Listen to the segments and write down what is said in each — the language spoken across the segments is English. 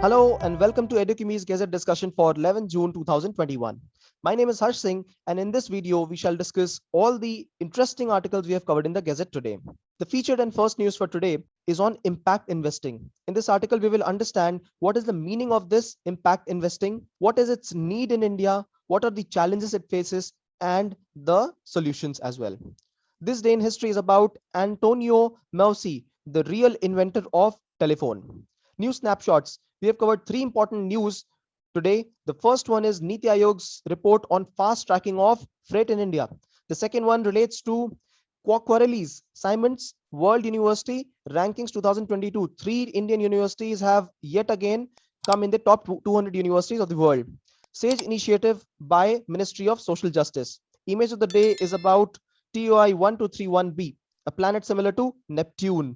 Hello and welcome to EduCumi's Gazette discussion for 11 June 2021. My name is Harsh Singh, and in this video we shall discuss all the interesting articles we have covered in the Gazette today. The featured and first news for today is on impact investing. In this article we will understand what is the meaning of this impact investing, what is its need in India, what are the challenges it faces, and the solutions as well. This day in history is about Antonio Meucci, the real inventor of telephone. New snapshots. We have covered three important news today. The first one is Niti Aayog's report on fast tracking of freight in India. The second one relates to Quarles Simon's World University Rankings 2022. Three Indian universities have yet again come in the top 200 universities of the world. Sage initiative by Ministry of Social Justice. Image of the day is about TOI 1231b, a planet similar to Neptune.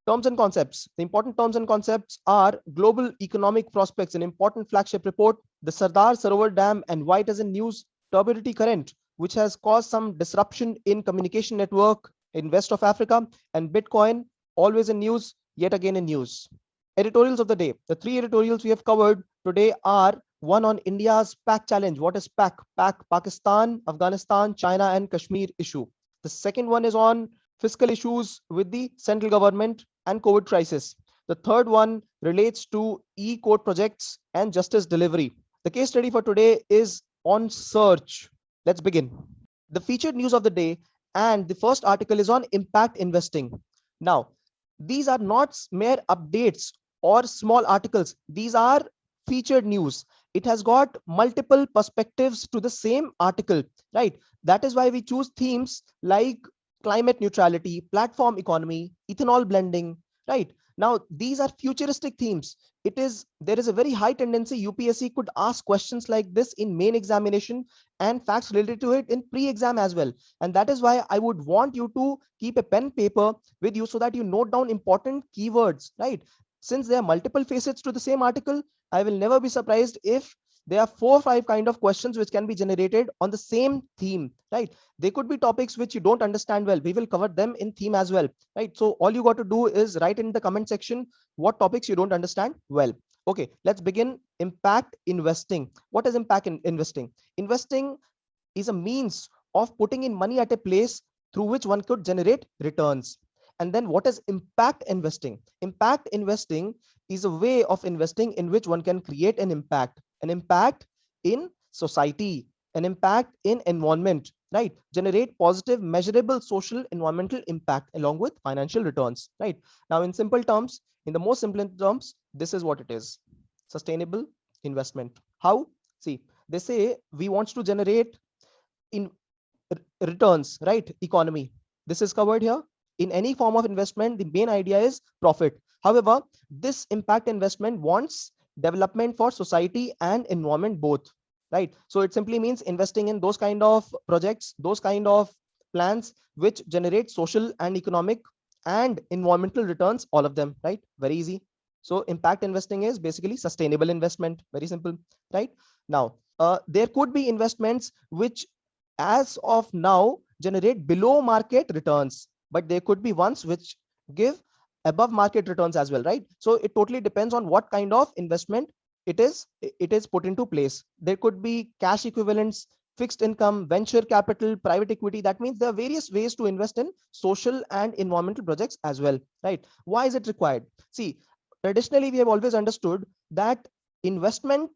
Terms and concepts. The important terms and concepts are global economic prospects, an important flagship report, the Sardar Sarovar Dam and why it is in news, turbidity current, which has caused some disruption in communication network in West of Africa, and Bitcoin, always in news, yet again in news. Editorials of the day. The three editorials we have covered today are one on India's PAC challenge. What is PAC? PAC, Pakistan, Afghanistan, China, and Kashmir issue. The second one is on fiscal issues with the central government and COVID crisis. The third one relates to e-court projects and justice delivery. The case study for today is on search. Let's begin. The featured news of the day and the first article is on impact investing. Now, these are not mere updates or small articles. These are featured news. It has got multiple perspectives to the same article, right? That is why we choose themes like climate neutrality, platform economy, ethanol blending, right? Now, these are futuristic themes. There is a very high tendency UPSC could ask questions like this in main examination and facts related to it in pre-exam as well. And that is why I would want you to keep a pen paper with you so that you note down important keywords, right? Since there are multiple facets to the same article, I will never be surprised if there are 4 or 5 kind of questions which can be generated on the same theme, right? They could be topics which you don't understand well. We will cover them in theme as well, right? So all you got to do is write in the comment section what topics you don't understand well. Okay, let's begin. Impact investing. What is impact investing? Investing is a means of putting in money at a place through which one could generate returns. And then what is impact investing? Impact investing is a way of investing in which one can create an impact in society, an impact in environment, right? Generate positive, measurable social environmental impact along with financial returns, right? Now, in simple terms, in the most simple terms, this is what it is. Sustainable investment. How? See, they say we want to generate in returns, right? Economy. This is covered here. In any form of investment, the main idea is profit. However, this impact investment wants development for society and environment both, right? So it simply means investing in those kind of projects, those kind of plans which generate social and economic and environmental returns, all of them, right? Very easy. So impact investing is basically sustainable investment. Very simple, right? Now, there could be investments which as of now generate below market returns, but there could be ones which give above market returns as well, right? So it totally depends on what kind of investment it is put into place. There could be cash equivalents, fixed income, venture capital, private equity. That means there are various ways to invest in social and environmental projects as well, right? Why is it required? See, traditionally we have always understood that investment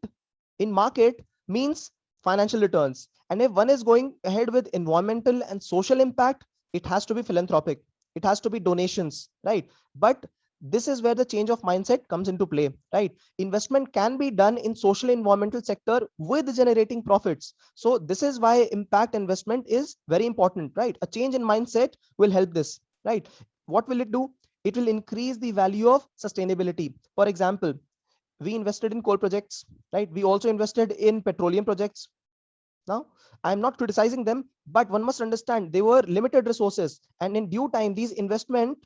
in market means financial returns, and if one is going ahead with environmental and social impact, it has to be philanthropic, it has to be donations, right? But this is where the change of mindset comes into play, right? Investment can be done in social environmental sector with generating profits. So this is why impact investment is very important, right? A change in mindset will help this, right? What will it do? It will increase the value of sustainability. For example, we invested in coal projects, right? We also invested in petroleum projects. Now, I'm not criticizing them, but one must understand they were limited resources, and in due time, these investment,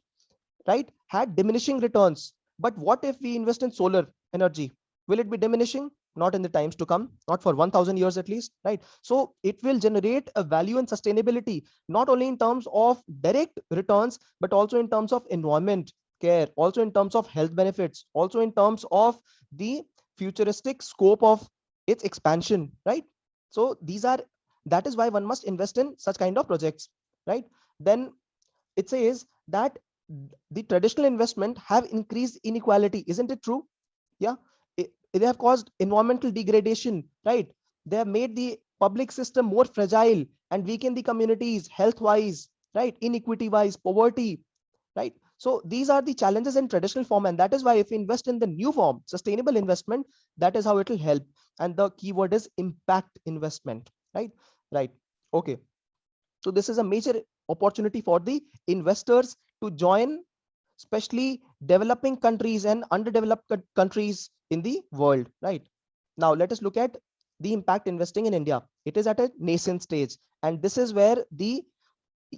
right, had diminishing returns. But what if we invest in solar energy? Will it be diminishing? Not in the times to come, not for 1000 years at least, right? So it will generate a value and sustainability, not only in terms of direct returns, but also in terms of environment, care, also in terms of health benefits, also in terms of the futuristic scope of its expansion, right? So these are, that is why one must invest in such kind of projects, right? Then it says that the traditional investment have increased inequality, isn't it true? Yeah. They have caused environmental degradation, right? They have made the public system more fragile and weaken the communities health wise, right? Inequity wise, poverty, right? So these are the challenges in traditional form, and that is why if we invest in the new form, sustainable investment, that is how it will help. And the keyword is impact investment, right? Right. Okay. So this is a major opportunity for the investors to join, especially developing countries and underdeveloped countries in the world, right? Now let us look at the impact investing in India. It is at a nascent stage, and this is where the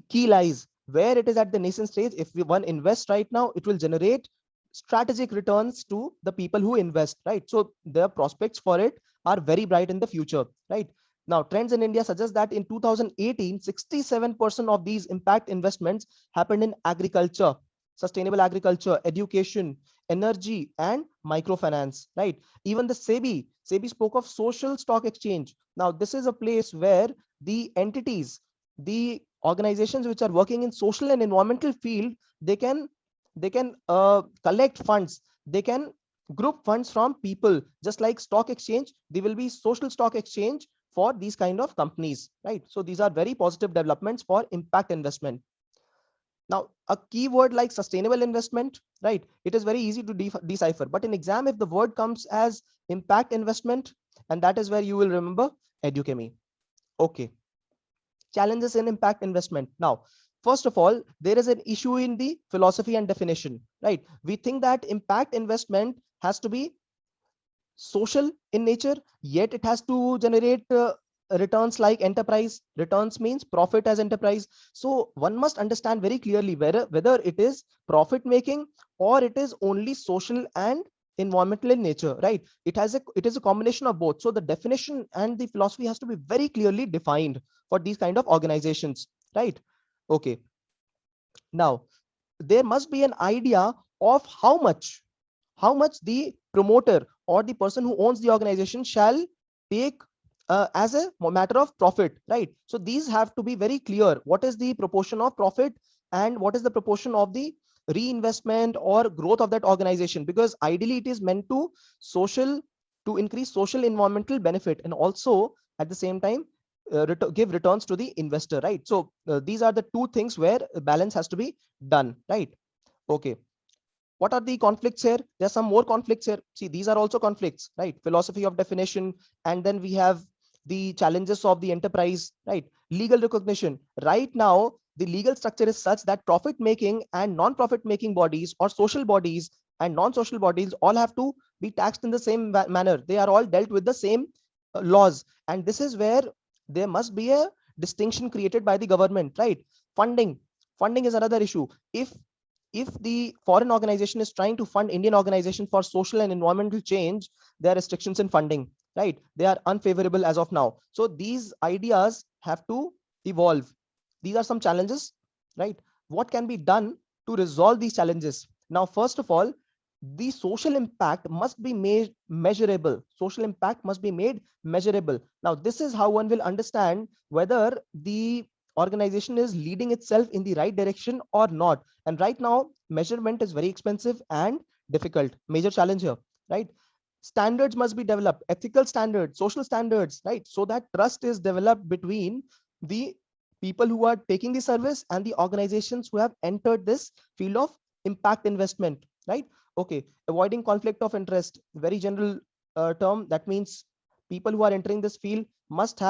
key lies. Where it is at the nascent stage, if one invests right now, it will generate strategic returns to the people who invest, right? So the prospects for it are very bright in the future, right? Now trends in India suggest that in 2018 67% of these impact investments happened in agriculture, sustainable agriculture, education, energy, and microfinance, right? Even the SEBI spoke of social stock exchange. Now this is a place where the entities, the organizations which are working in social and environmental field, they can collect funds, they can group funds from people. Just like stock exchange, there will be social stock exchange for these kind of companies, right? So these are very positive developments for impact investment. Now a keyword like sustainable investment, right, it is very easy to decipher, but in exam if the word comes as impact investment, and that is where you will remember Educemi. Okay. Challenges in impact investment. Now, first of all, there is an issue in the philosophy and definition, right? We think that impact investment has to be social in nature, yet it has to generate returns like enterprise. Returns means profit as enterprise. So one must understand very clearly whether it is profit making or it is only social and environmental in nature, right? It is a combination of both. So the definition and the philosophy has to be very clearly defined for these kind of organizations, right? Okay. Now there must be an idea of how much the promoter or the person who owns the organization shall take as a matter of profit, right? So these have to be very clear. What is the proportion of profit and what is the proportion of the reinvestment or growth of that organization? Because ideally it is meant to increase social environmental benefit and also at the same time give returns to the investor, right? So these are the two things where balance has to be done, right? Okay. What are the conflicts here? There's some more conflicts here. See, these are also conflicts, right? Philosophy of definition, and then we have the challenges of the enterprise, right? Legal recognition. Right now the legal structure is such that profit making and non-profit making bodies or social bodies and non-social bodies all have to be taxed in the same manner. They are all dealt with the same laws, and this is where there must be a distinction created by the government, right? Funding is another issue. If the foreign organization is trying to fund Indian organization for social and environmental change, there are restrictions in funding, right? They are unfavorable as of now. So these ideas have to evolve. These are some challenges, right? What can be done to resolve these challenges? Now, first of all, the social impact must be made measurable. Social impact must be made measurable. Now, this is how one will understand whether the organization is leading itself in the right direction or not. And right now, measurement is very expensive and difficult. Major challenge here, right? Standards must be developed, ethical standards, social standards, right? So that trust is developed between the people who are taking the service and the organizations who have entered this field of impact investment, right? Okay. Avoiding conflict of interest, very general term. That means people who are entering this field must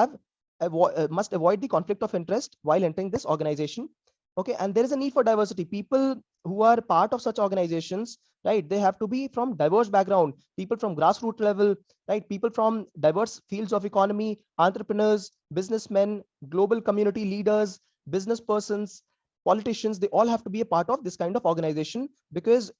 avoid the conflict of interest while entering this organization. Okay. And there is a need for diversity. People who are part of such organizations, right, they have to be from diverse background, people from grassroots level, right, people from diverse fields of economy, entrepreneurs, businessmen, global community leaders, business persons, politicians. They all have to be a part of this kind of organization, because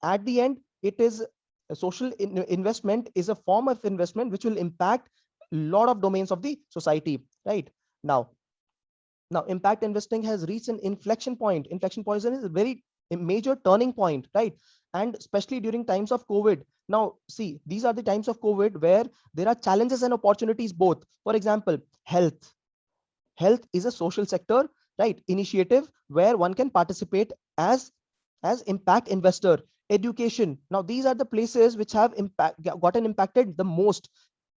at the end it is a social investment is a form of investment which will impact a lot of domains of the society, right? Now impact investing has reached an inflection point. Inflection point is very a major turning point, right? And especially during times of COVID. Now, see, these are the times of COVID where there are challenges and opportunities both. For example, health. Health is a social sector, right? Initiative where one can participate as impact investor. Education. Now, these are the places which have gotten impacted the most,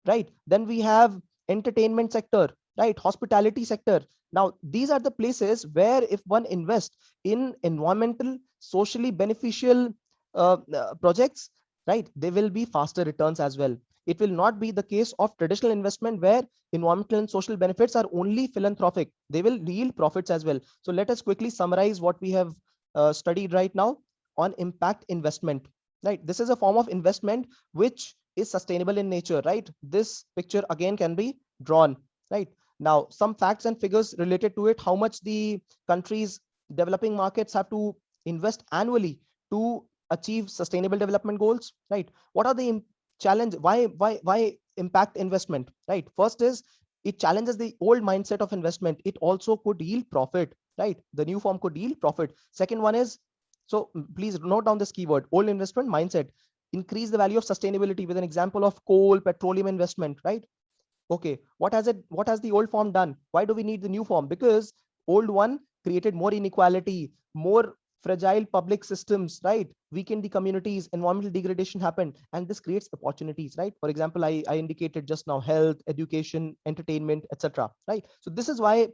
right? Then we have entertainment sector, right? Hospitality sector. Now these are the places where if one invests in environmental socially beneficial projects, right, there will be faster returns as well. It will not be the case of traditional investment where environmental and social benefits are only philanthropic. They will yield profits as well. So let us quickly summarize what we have studied right now on impact investment, right? This is a form of investment which is sustainable in nature, right? This picture again can be drawn, right? Now, some facts and figures related to it: how much the countries, developing markets, have to invest annually to achieve sustainable development goals, right? What are the challenge? Why impact investment, right? First is it challenges the old mindset of investment. It also could yield profit, right? The new form could yield profit. Second one is, so please note down this keyword: old investment mindset. Increase the value of sustainability with an example of coal, petroleum investment, right? Okay, what has the old form done? Why do we need the new form? Because old one created more inequality, more fragile public systems, right? Weakened the communities, environmental degradation happened, and this creates opportunities, right? For example, I indicated just now: health, education, entertainment, etc., right? So this is why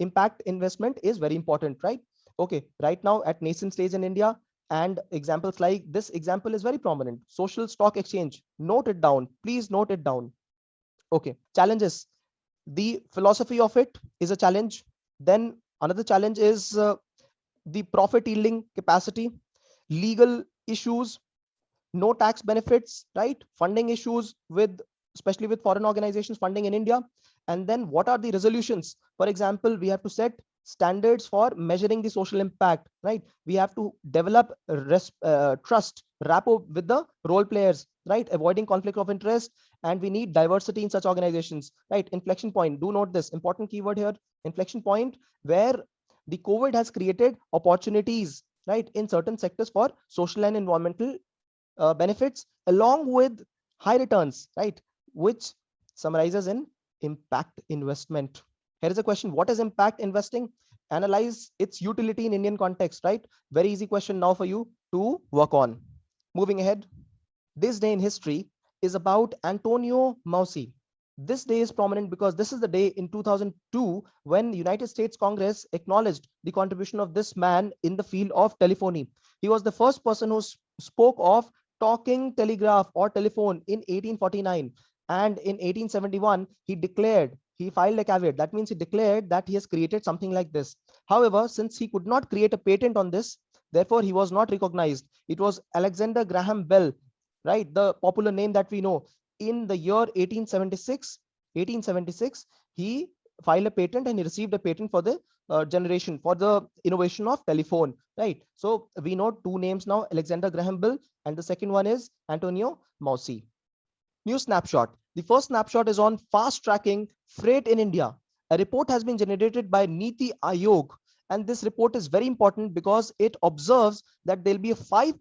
impact investment is very important, right? Okay, right now at nascent stage in India, and examples like this example is very prominent: social stock exchange. Note it down, please note it down. Okay, challenges: the philosophy of it is a challenge. Then another challenge is the profit yielding capacity, legal issues, no tax benefits, right? Funding issues with, especially with foreign organizations funding in India. And then what are the resolutions? For example, we have to set standards for measuring the social impact, right? We have to develop trust, rapport with the role players, right? Avoiding conflict of interest, and we need diversity in such organizations, right? Inflection point. Do note this important keyword here: inflection point, where the COVID has created opportunities, right, in certain sectors for social and environmental benefits along with high returns, right? Which summarizes in impact investment. Here is a question: what is impact investing? Analyze its utility in Indian context, right? Very easy question now for you to work on. Moving ahead, this day in history is about Antonio Meucci. This day is prominent because this is the day in 2002 when the United States Congress acknowledged the contribution of this man in the field of telephony. He was the first person who spoke of talking telegraph or telephone in 1849, and in 1871 he filed a caveat. That means he declared that he has created something like this. However, since he could not create a patent on this, therefore he was not recognized. It was Alexander Graham Bell, right, the popular name that we know. In the year 1876 he filed a patent and he received a patent for the generation, for the innovation of telephone, right? So we know two names now: Alexander Graham Bell, and the second one is Antonio Meucci. New snapshot. The first snapshot is on fast tracking freight in India. A report has been generated by Niti Aayog, and this report is very important because it observes that there'll be a five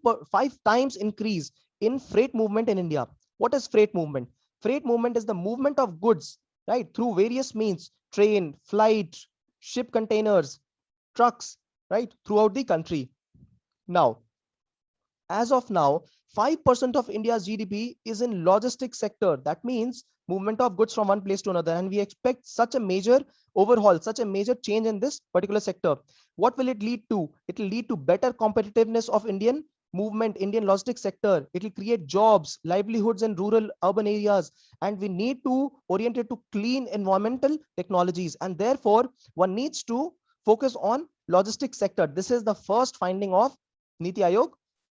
times increase in freight movement in India. What is freight movement? Freight movement is the movement of goods, right, through various means: train, flight, ship containers, trucks, right, throughout the country. Now, as of now, 5% of India's GDP is in logistics sector. That means movement of goods from one place to another. And we expect such a major overhaul, such a major change in this particular sector. What will it lead to? It will lead to better competitiveness of Indian movement, Indian logistics sector. It will create jobs, livelihoods in rural urban areas. And we need to orient it to clean environmental technologies. And therefore, one needs to focus on logistics sector. This is the first finding of Niti Aayog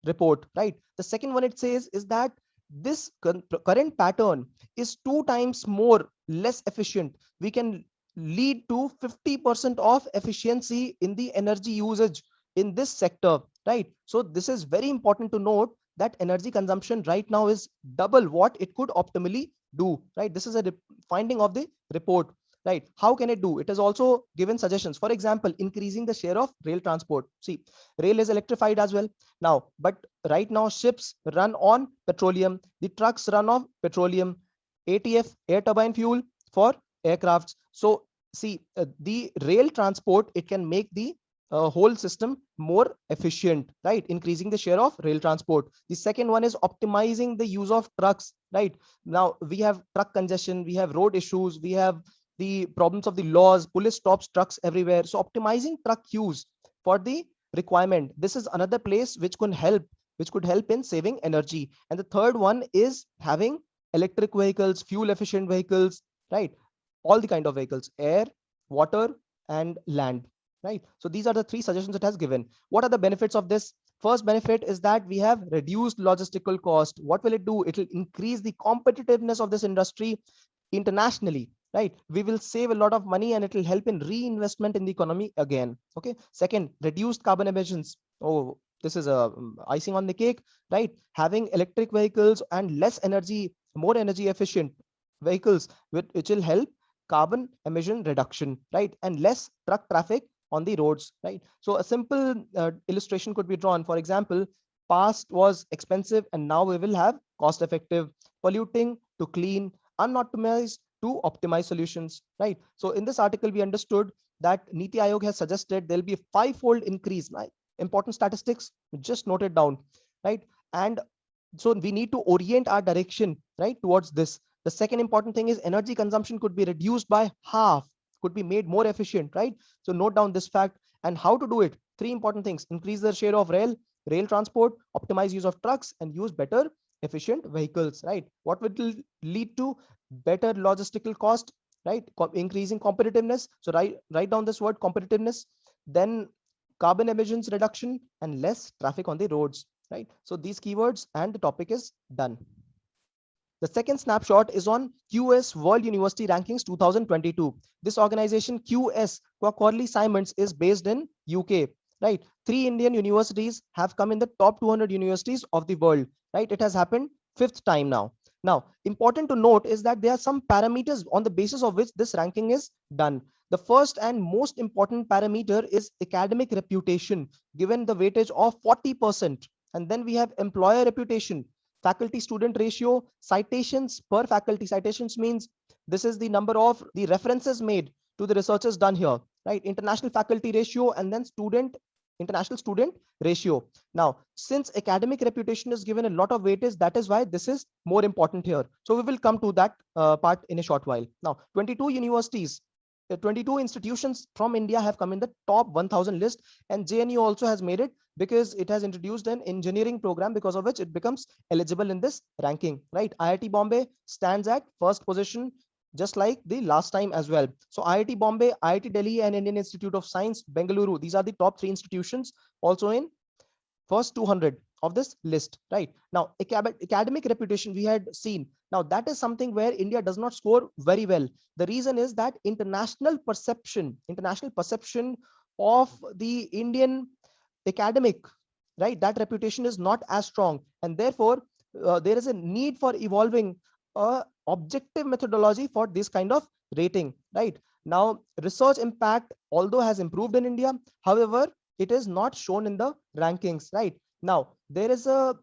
report, right? The second one it says is that this current pattern is 2 times more less efficient. We can lead to 50% of efficiency in the energy usage in this sector, right? So this is very important to note that energy consumption right now is double what it could optimally do, right? This is a finding of the report. right? How can it do? It has also given suggestions. For example, increasing the share of rail transport. See, rail is electrified as well now, but right now ships run on petroleum, the trucks run on petroleum, ATF, air turbine fuel for aircrafts. So see, the rail transport, it can make the whole system more efficient, right? Increasing the share of rail transport. The second one is optimizing the use of trucks, right? Now we have truck congestion, we have road issues, we have the problems of the laws, police stops trucks everywhere. So optimizing truck use for the requirement, this is another place which could help in saving energy. And the third one is having electric vehicles, fuel efficient vehicles, right? All the kind of vehicles, air, water, and land, right? So these are the three suggestions it has given. What are the benefits of this? First benefit is that we have reduced logistical cost. What will it do? It will increase the competitiveness of this industry internationally, right? We will save a lot of money and it will help in reinvestment in the economy again. Okay. Second, reduced carbon emissions. Oh, this is a icing on the cake, right? Having electric vehicles and less energy, more energy efficient vehicles, which will help carbon emission reduction, right? And less truck traffic on the roads, right? So a simple illustration could be drawn. For example, past was expensive and now we will have cost effective, polluting to clean, unoptimized to optimize solutions, right? So in this article, we understood that Niti Aayog has suggested there'll be a five-fold increase. Right? Important statistics, just noted down, right? And so we need to orient our direction, right, towards this. The second important thing is energy consumption could be reduced by half, could be made more efficient, right? So note down this fact. And how to do it? Three important things: increase the share of rail transport, optimize use of trucks, and use better efficient vehicles, right? What will lead to better logistical cost, right? Increasing competitiveness. So write down this word competitiveness, then carbon emissions reduction, and less traffic on the roads, right? So these keywords and the topic is done. The second snapshot is on QS World University Rankings 2022. This organization QS, Quorley Simons, is based in UK, right? 3 Indian universities have come in the top 200 universities of the world, right? It has happened fifth time now. Now, important to note is that there are some parameters on the basis of which this ranking is done. The first and most important parameter is academic reputation, given the weightage of 40%. And then we have employer reputation, faculty student ratio, citations per faculty. Citations means this is the number of the references made to the researchers done here, right? International faculty ratio, and then international student ratio. Now, since academic reputation is given a lot of weightage, that is why this is more important here. So we will come to that part in a short while. Now, 22 universities, 22 institutions from India have come in the top 1000 list, and JNU also has made it because it has introduced an engineering program, because of which it becomes eligible in this ranking, right? IIT Bombay stands at first position, just like the last time as well. So IIT Bombay, IIT Delhi, and Indian Institute of Science, Bengaluru, these are the top three institutions also in first 200 of this list, right? Now, academic reputation we had seen. Now, that is something where India does not score very well. The reason is that international perception of the Indian academic, right, that reputation is not as strong, and therefore there is a need for evolving a objective methodology for this kind of rating, right? Now, research impact although has improved in India, however, it is not shown in the rankings, right? Now, there is a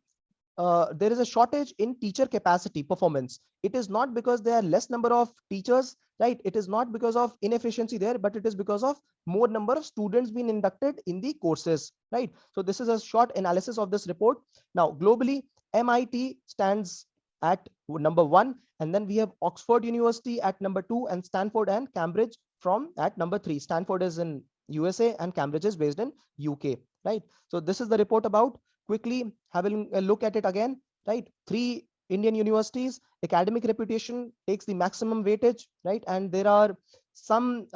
shortage in teacher capacity performance. It is not because there are less number of teachers, right? It is not because of inefficiency there, but it is because of more number of students being inducted in the courses, right? So this is a short analysis of this report. Now, globally, MIT stands at number 1, and then we have Oxford University at number 2, and Stanford and Cambridge from at number 3. Stanford is in USA and Cambridge is based in UK, right? So this is the report about. Quickly having a look at it again, right? 3 Indian universities, academic reputation takes the maximum weightage, right? And there are some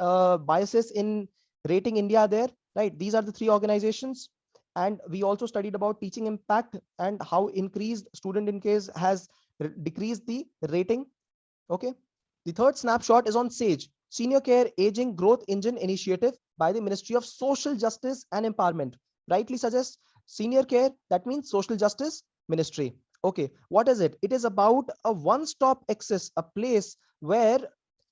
biases in rating India there, right? These are the 3 organizations. And we also studied about teaching impact and how increased student in case has decreased the rating. Okay. The third snapshot is on SAGE, Senior Care Aging Growth Engine Initiative by the Ministry of Social Justice and Empowerment. Rightly suggests senior care, that means social justice ministry. Okay, what is it? It is about a one-stop access, a place where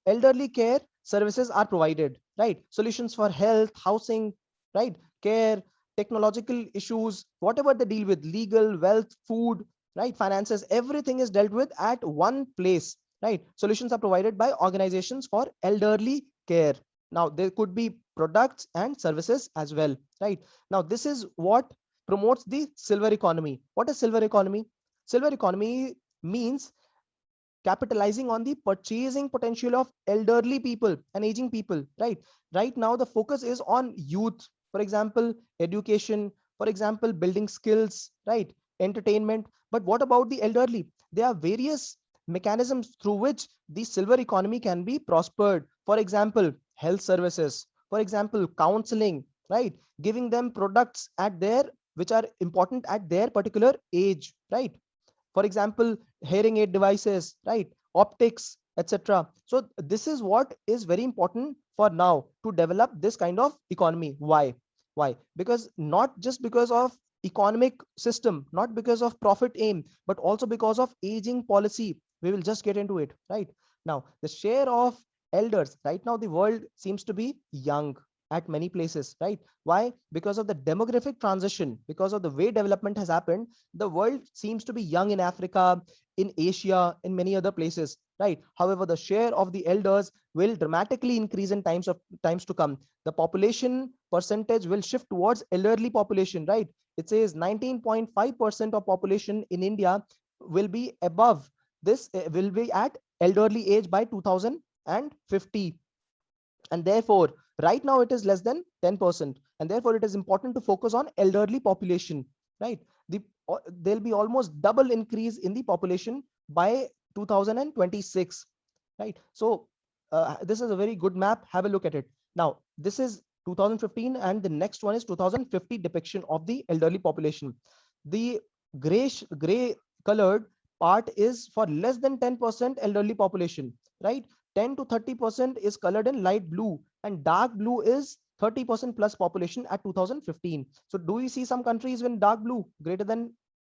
elderly care services are provided, right? Solutions for health, housing, right? Care, technological issues, whatever they deal with, legal, wealth, food, right? Finances, everything is dealt with at one place, right? Solutions are provided by organizations for elderly care. Now, there could be products and services as well, right? Now, this is what promotes the silver economy. What is silver economy? Silver economy means capitalizing on the purchasing potential of elderly people and aging people, right? Right now the focus is on youth, for example education, for example building skills, right? Entertainment. But what about the elderly? There are various mechanisms through which the silver economy can be prospered. For example health services, for example counseling, right? Giving them products at their, which are important at their particular age, right? For example hearing aid devices, right? Optics, etc. So this is what is very important for now to develop this kind of economy. Why? Because not just because of economic system, not because of profit aim, but also because of aging policy. We will just get into it, right? Now the share of elders, right now the world seems to be young at many places, right? Why? Because of the demographic transition, because of the way development has happened. The world seems to be young in Africa, in Asia, in many other places, right? However, the share of the elders will dramatically increase in times to come. The population percentage will shift towards elderly population, right? It says 19.5% of population in India will be above this, will be at elderly age by 2050. And therefore right now it is less than 10%, and therefore it is important to focus on elderly population, right? There'll be almost double increase in the population by 2026, right? So this is a very good map, have a look at it. Now this is 2015 and the next one is 2050 depiction of the elderly population. The gray colored part is for less than 10% elderly population, right? 10 to 30% is colored in light blue, and dark blue is 30% plus population at 2015. So do you see some countries with dark blue greater than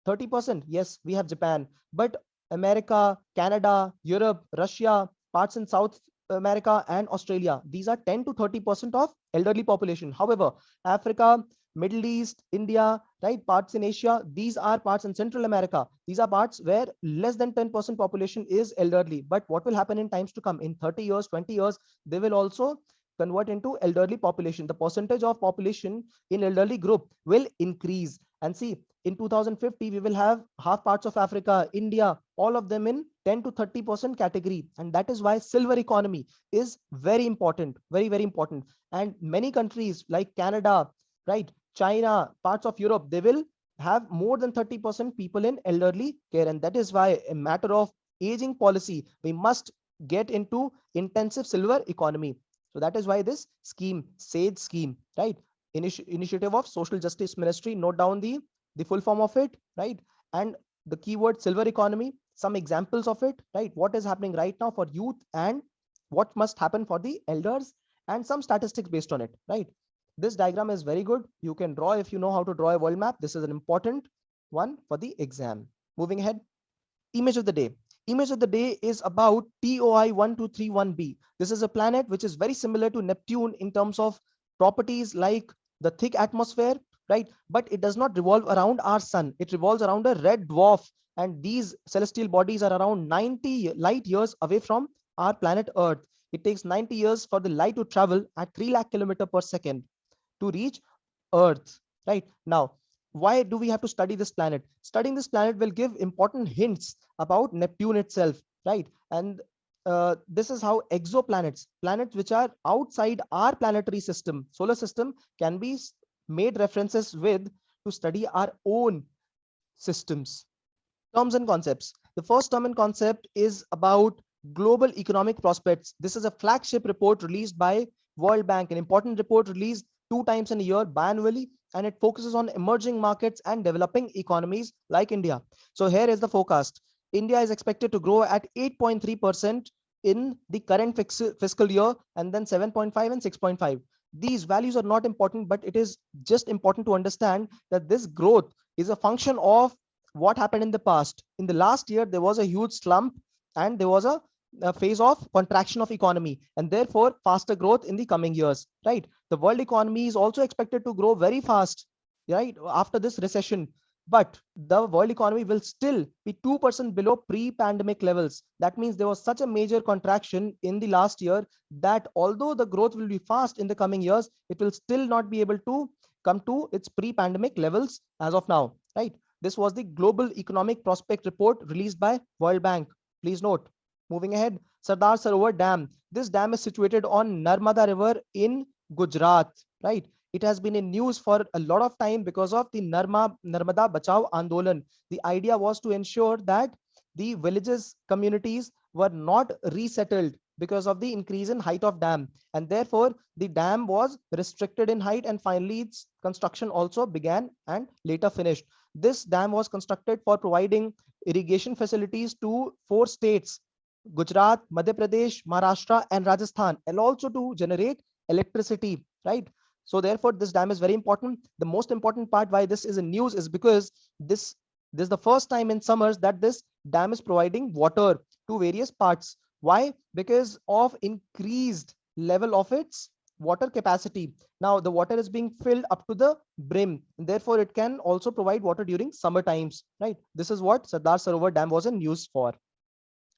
30%? Yes, we have Japan, but America, Canada, Europe, Russia, parts in South America and Australia, these are 10 to 30% of elderly population. However, Africa, Middle East, India, right, parts in Asia, these are parts in Central America. These are parts where less than 10% population is elderly. But what will happen in times to come? In 30 years, 20 years, they will also convert into elderly population. The percentage of population in elderly group will increase. And see, in 2050, we will have half parts of Africa, India, all of them in 10 to 30% category. And that is why silver economy is very important, very, very important. And many countries like Canada, right, China, parts of Europe, they will have more than 30% people in elderly care. And that is why a matter of aging policy, we must get into intensive silver economy. So that is why this scheme, SAGE scheme, right? Initiative of Social Justice Ministry, note down the full form of it, right? And the keyword silver economy, some examples of it, right? What is happening right now for youth and what must happen for the elders, and some statistics based on it, right? This diagram is very good. You can draw if you know how to draw a world map. This is an important one for the exam. Moving ahead, image of the day. Image of the day is about TOI 1231b. This is a planet which is very similar to Neptune in terms of properties like the thick atmosphere, right? But it does not revolve around our sun. It revolves around a red dwarf, and these celestial bodies are around 90 light years away from our planet Earth. It takes 90 years for the light to travel at 3 lakh kilometer per second to reach Earth, right? Now, why do we have to study this planet? Studying this planet will give important hints about Neptune itself, right? And this is how exoplanets, planets which are outside our planetary system, solar system, can be made references with to study our own systems. Terms and concepts. The first term and concept is about global economic prospects. This is a flagship report released by World Bank, an important report released 2 times in a year biannually, and it focuses on emerging markets and developing economies like India. So here is the forecast. India is expected to grow at 8.3% in the current fiscal year, and then 7.5 and 6.5. These values are not important, but it is just important to understand that this growth is a function of what happened in the past. In the last year, there was a huge slump and there was a phase of contraction of economy, and therefore faster growth in the coming years, right? The world economy is also expected to grow very fast, right, after this recession, but the world economy will still be 2% below pre-pandemic levels. That means there was such a major contraction in the last year that although the growth will be fast in the coming years, it will still not be able to come to its pre-pandemic levels as of now, right? This was the Global Economic Prospect Report released by World Bank. Please note. Moving ahead, Sardar Sarovar Dam. This dam is situated on Narmada River in Gujarat, right? It has been in news for a lot of time because of the Narmada Bachao Andolan. The idea was to ensure that the villages, communities were not resettled because of the increase in height of dam, and therefore the dam was restricted in height, and finally its construction also began and later finished. This dam was constructed for providing irrigation facilities to 4 states: Gujarat, Madhya Pradesh, Maharashtra, and Rajasthan, and also to generate electricity, right? So therefore, this dam is very important. The most important part why this is in news is because this is the first time in summers that this dam is providing water to various parts. Why? Because of increased level of its water capacity. Now the water is being filled up to the brim, and therefore it can also provide water during summer times, right? This is what Sardar Sarovar Dam was in use for.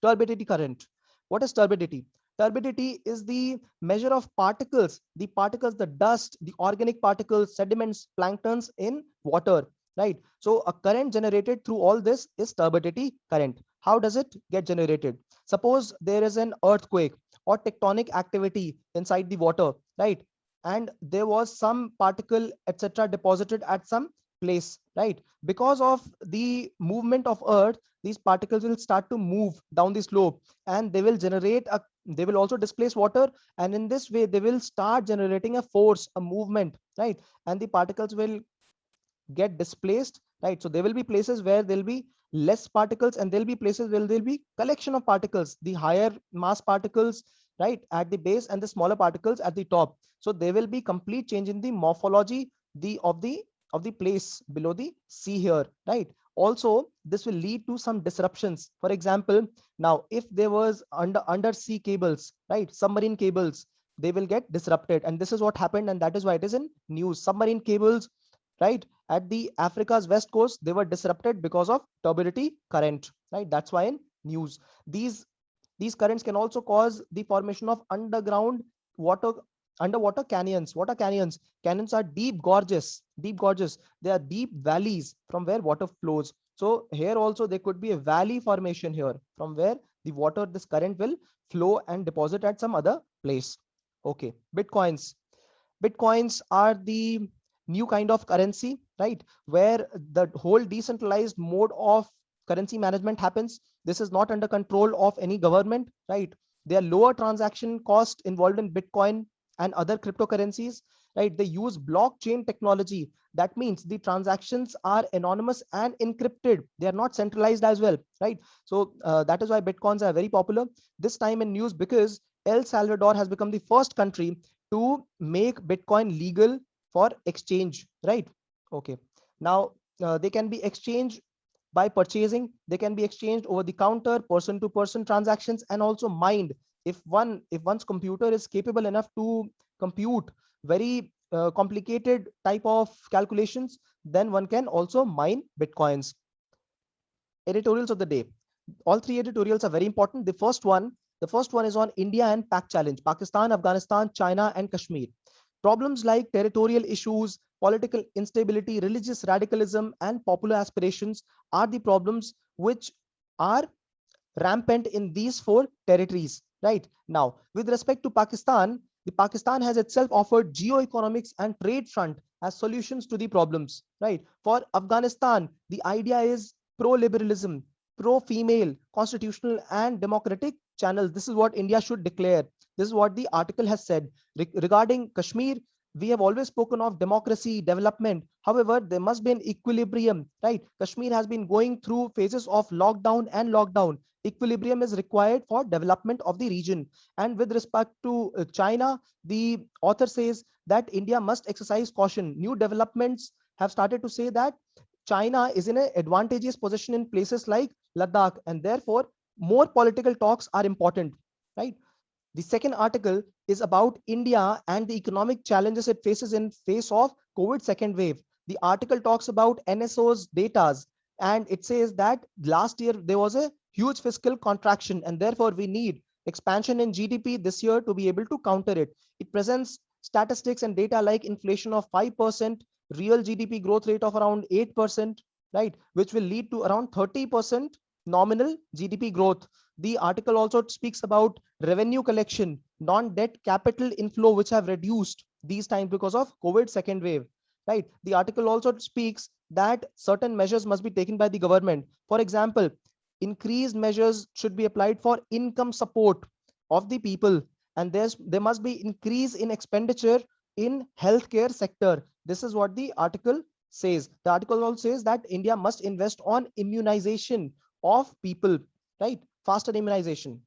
Turbidity current. What is turbidity? Turbidity is the measure of particles, the dust, the organic particles, sediments, planktons in water, right? So a current generated through all this is turbidity current. How does it get generated? Suppose there is an earthquake or tectonic activity inside the water, right? And there was some particle, etc., deposited at some place, right? Because of the movement of earth, these particles will start to move down the slope, and they will also displace water, and in this way they will start generating a force, a movement, right? And the particles will get displaced, right? So there will be places where there'll be less particles, and there'll be places where there'll be collection of particles, the higher mass particles, right, at the base, and the smaller particles at the top. So there will be complete change in the morphology of the place below the sea here, right? Also, this will lead to some disruptions. For example, now if there was undersea cables, right, submarine cables, they will get disrupted, and this is what happened, and that is why it is in news. Submarine cables, right, at the Africa's west coast, they were disrupted because of turbidity current, right? That's why in news. These currents can also cause the formation of water underwater canyons. What are canyons? Canyons are deep gorges. They are deep valleys from where water flows. So here also there could be a valley formation here from where the water, this current, will flow and deposit at some other place. Okay, bitcoins are the new kind of currency, right, where the whole decentralized mode of currency management happens. This is not under control of any government, right? There are lower transaction cost involved in bitcoin and other cryptocurrencies, right? They use blockchain technology. That means the transactions are anonymous and encrypted. They are not centralized as well, right? So that is why bitcoins are very popular this time in news, because El Salvador has become the first country to make bitcoin legal for exchange, right? Okay, now they can be exchanged by purchasing, they can be exchanged over the counter, person to person transactions, and also mined. If one's computer is capable enough to compute very complicated type of calculations, then one can also mine bitcoins. Editorials of the day. All three editorials are very important. The first one is on India and Pak challenge: Pakistan, Afghanistan, China, and Kashmir. Problems like territorial issues, political instability, religious radicalism, and popular aspirations are the problems which are rampant in these 4 territories, right? Now, with respect to Pakistan, the Pakistan has itself offered geo-economics and trade front as solutions to the problems, right? For Afghanistan, the idea is pro-liberalism, pro-female, constitutional and democratic channels. This is what India should declare. This is what the article has said. Regarding Kashmir, we have always spoken of democracy, development. However, there must be an equilibrium, right? Kashmir has been going through phases of lockdown. Equilibrium is required for development of the region. And with respect to China, the author says that India must exercise caution. New developments have started to say that China is in an advantageous position in places like Ladakh, and therefore more political talks are important, right? The second article is about India and the economic challenges it faces in face of COVID second wave. The article talks about NSO's data, and it says that last year there was a huge fiscal contraction and therefore we need expansion in GDP this year to be able to counter it. It presents statistics and data like inflation of 5%, real GDP growth rate of around 8%, right, which will lead to around 30% nominal GDP growth. The article also speaks about revenue collection, non-debt capital inflow, which have reduced these times because of COVID second wave, right? The article also speaks that certain measures must be taken by the government. For example, increased measures should be applied for income support of the people, and there must be increase in expenditure in healthcare sector. This is what the article says. The article also says that India must invest on immunization of people, right? Faster immunization.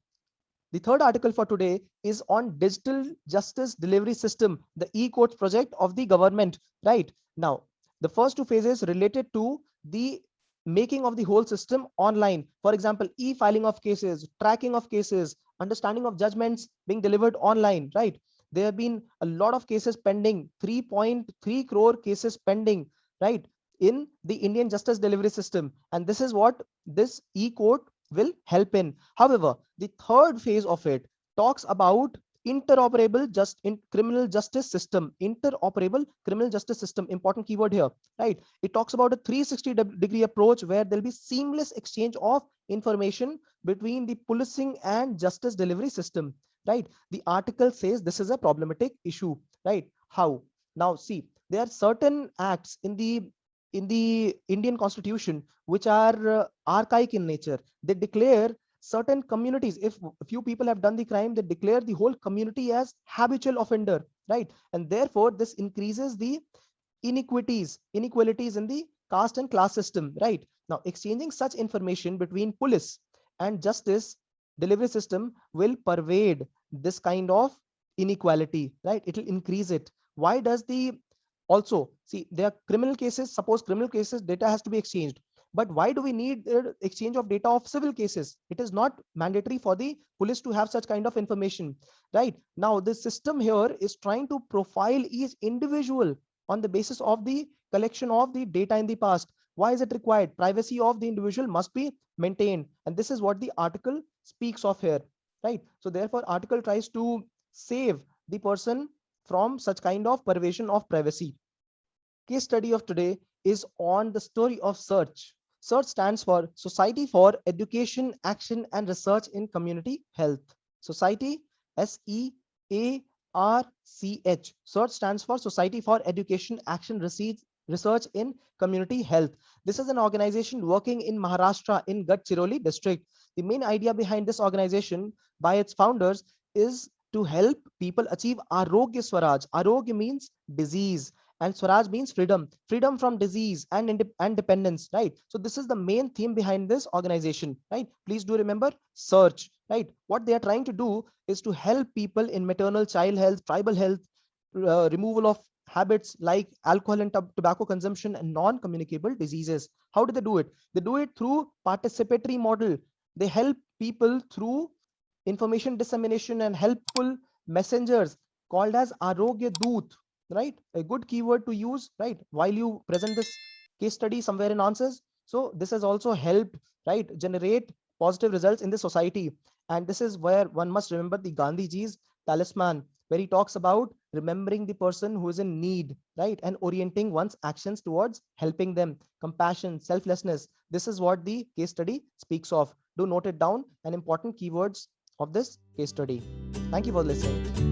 The third article for today is on digital justice delivery system, the e-court project of the government, right? Now, the first two phases related to the making of the whole system online. For example, e-filing of cases, tracking of cases, understanding of judgments being delivered online, right? There have been a lot of cases pending, 3.3 crore cases pending, right, in the Indian justice delivery system. And this is what this e-court will help in. However, the third phase of it talks about interoperable criminal justice system. Interoperable criminal justice system, important keyword here, right? It talks about a 360-degree approach where there'll be seamless exchange of information between the policing and justice delivery system, right? The article says this is a problematic issue, right? How? Now see, there are certain acts in the Indian constitution which are archaic in nature. They declare certain communities, if a few people have done the crime, they declare the whole community as habitual offender, right? And therefore this increases the inequalities in the caste and class system, right? Now exchanging such information between police and justice delivery system will pervade this kind of inequality, right? It will increase it. Why does the also see, there are criminal cases, suppose criminal cases data has to be exchanged, but why do we need exchange of data of civil cases? It is not mandatory for the police to have such kind of information, right? Now the system here is trying to profile each individual on the basis of the collection of the data in the past. Why is it required? Privacy of the individual must be maintained, and this is what the article speaks of here, right? So therefore article tries to save the person from such kind of pervasion of privacy. Case study of today is on the story of SEARCH. SEARCH stands for Society for Education, Action and Research in Community Health. Society, SEARCH. SEARCH stands for Society for Education, Action, Research in Community Health. This is an organization working in Maharashtra in Gadchiroli district. The main idea behind this organization by its founders is to help people achieve Arogya Swaraj. Arogya means disease and Swaraj means freedom, freedom from disease and dependence, right? So this is the main theme behind this organization, right? Please do remember SEARCH, right? What they are trying to do is to help people in maternal child health, tribal health, removal of habits like alcohol and tobacco consumption and non-communicable diseases. How do they do it? They do it through participatory model. They help people through information dissemination and helpful messengers called as Arogya Doot, right? A good keyword to use, right? While you present this case study somewhere in answers. So this has also helped, right, generate positive results in the society. And this is where one must remember the Gandhiji's talisman, where he talks about remembering the person who is in need, right? And orienting one's actions towards helping them, compassion, selflessness. This is what the case study speaks of. Do note it down and important keywords of this case study. Thank you for listening.